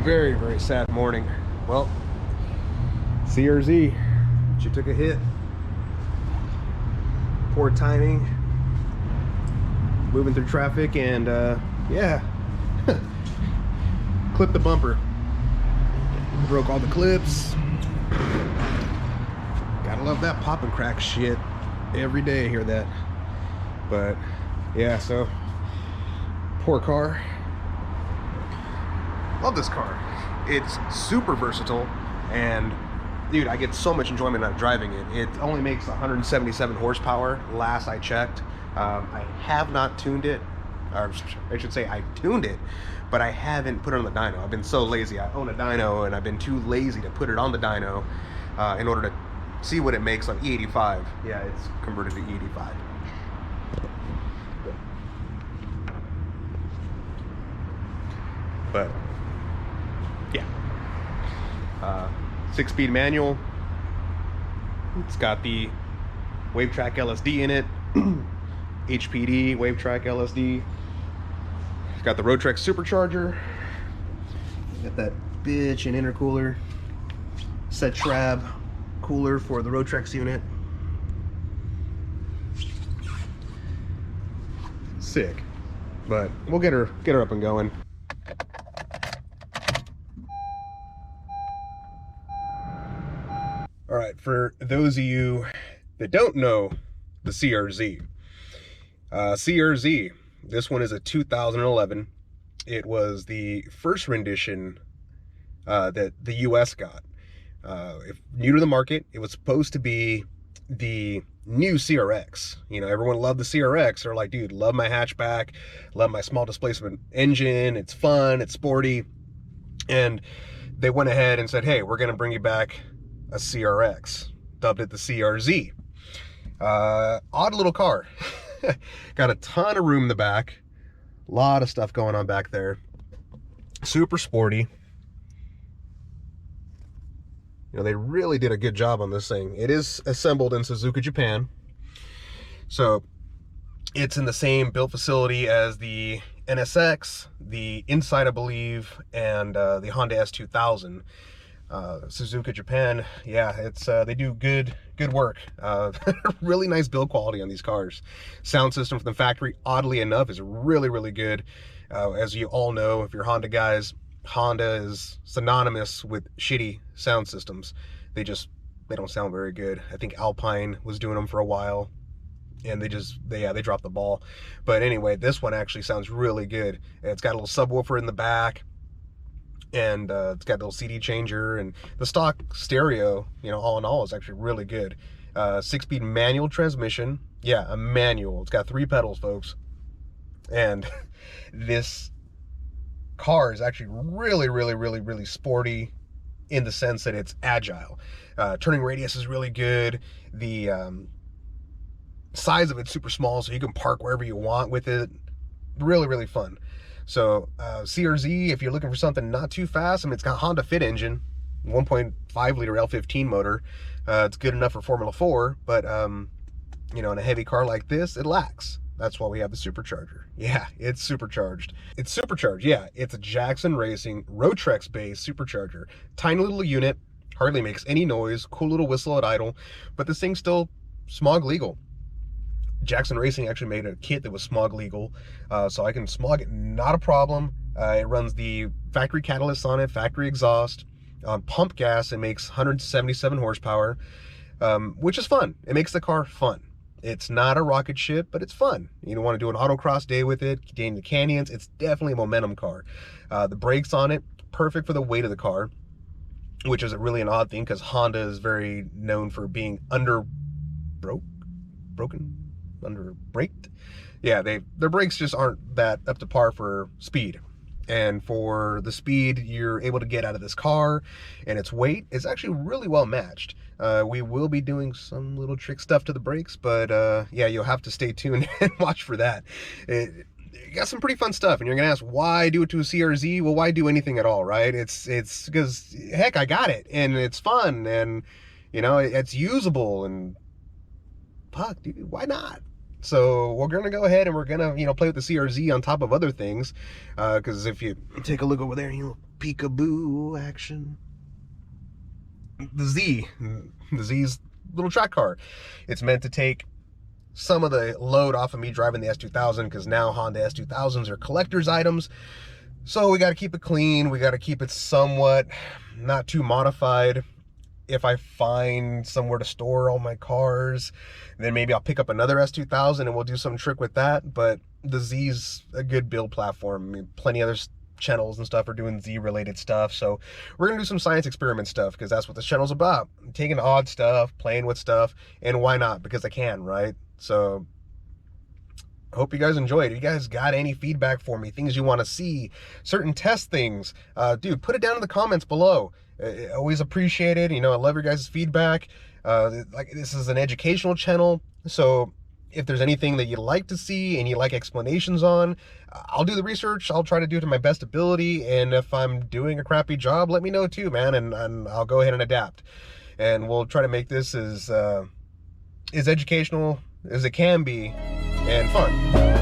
very, very sad morning. Well, CRZ, she took a hit. Poor timing. Moving through traffic and yeah, clipped the bumper. Broke all the clips. Gotta love that pop and crack shit. Every day I hear that. But yeah, so poor car. Love this car. It's super versatile, and dude, I get so much enjoyment out of driving it. It only makes 177 horsepower last I checked. I have not tuned it, or I should say I tuned it, but I haven't put it on the dyno. I've been so lazy. I own a dyno and I've been too lazy to put it on the dyno in order to see what it makes on E85. Yeah, it's converted to E85. But yeah, 6-speed manual. It's got the WaveTrack LSD in it. HPD WaveTrack LSD. It's got the Roadtrek supercharger. Got that bitch and intercooler. Set Trab cooler for the Roadtrex unit. Sick. But we'll get her up and going. All right, for those of you that don't know the CRZ, CRZ, this one is a 2011. It was the first rendition that the US got. If new to the market, it was supposed to be the new CRX. You know, everyone loved the CRX. They're like, dude, love my hatchback, love my small displacement engine. It's fun, it's sporty. And they went ahead and said, hey, we're going to bring you back a CRX, dubbed it the CRZ. Odd little car. Got a ton of room in the back, a lot of stuff going on back there. Super sporty. You know, they really did a good job on this thing. It is assembled in Suzuka, Japan, so it's in the same build facility as the NSX, the Insight, I believe, and the Honda S2000. Suzuka, Japan, yeah, it's they do good work. Really nice build quality on these cars. Sound system from the factory, oddly enough, is really good. As you all know, if you're Honda guys, Honda is synonymous with shitty sound systems. They don't sound very good. I think Alpine was doing them for a while, and they dropped the ball. But anyway, this one actually sounds really good. It's got a little subwoofer in the back, and it's got a little CD changer, and the stock stereo, you know, all in all, is actually really good. 6-speed manual transmission. Yeah, a manual. It's got 3 pedals, folks. And this car is actually really sporty in the sense that it's agile. Turning radius is really good. The size of it's super small, so you can park wherever you want with it. Really fun. So CRZ, if you're looking for something not too fast, I mean, it's got Honda Fit engine, 1.5 liter L15 motor. It's good enough for Formula 4, but you know, in a heavy car like this, it lacks. That's why we have the supercharger. Yeah, it's supercharged. It's supercharged, yeah. It's a Jackson Racing Roadtrex based supercharger. Tiny little unit, hardly makes any noise, cool little whistle at idle, but this thing's still smog legal. Jackson Racing actually made a kit that was smog legal, so I can smog it, not a problem. It runs the factory catalyst on it, factory exhaust. On pump gas, it makes 177 horsepower, which is fun. It makes the car fun. It's not a rocket ship, but it's fun. You don't want to do an autocross day with it, gain the canyons. It's definitely a momentum car. The brakes on it, perfect for the weight of the car, which is really an odd thing because Honda is very known for being under-braked. Yeah, their brakes just aren't that up to par for speed. And for the speed you're able to get out of this car and its weight is actually really well matched. We will be doing some little trick stuff to the brakes, but yeah, you'll have to stay tuned and watch for that. It got some pretty fun stuff, and you're gonna ask, why do it to a CRZ? Well, why do anything at all, right? It's because, heck, I got it, and it's fun, and you know, it's usable, and fuck, dude, why not? So we're gonna go ahead and we're gonna, you know, play with the CRZ on top of other things, because if you take a look over there, you know, peekaboo action. The Z's little track car. It's meant to take some of the load off of me driving the S2000, because now Honda S2000s are collector's items. So we got to keep it clean. We got to keep it somewhat not too modified. If I find somewhere to store all my cars, then maybe I'll pick up another S2000 and we'll do some trick with that. But the Z's a good build platform. I mean, plenty of other channels and stuff are doing Z related stuff, so we're gonna do some science experiment stuff, because that's what this channel's about. Taking odd stuff, playing with stuff, and why not? Because I can, right? So I hope you guys enjoyed. If you guys got any feedback for me, things you want to see, certain test things, dude, put it down in the comments below. Always appreciated. You know, I love your guys' feedback. Like, this is an educational channel, so if there's anything that you'd like to see and you like explanations on, I'll do the research. I'll try to do it to my best ability, and if I'm doing a crappy job, let me know too, man, and I'll go ahead and adapt. And we'll try to make this as educational as it can be and fun.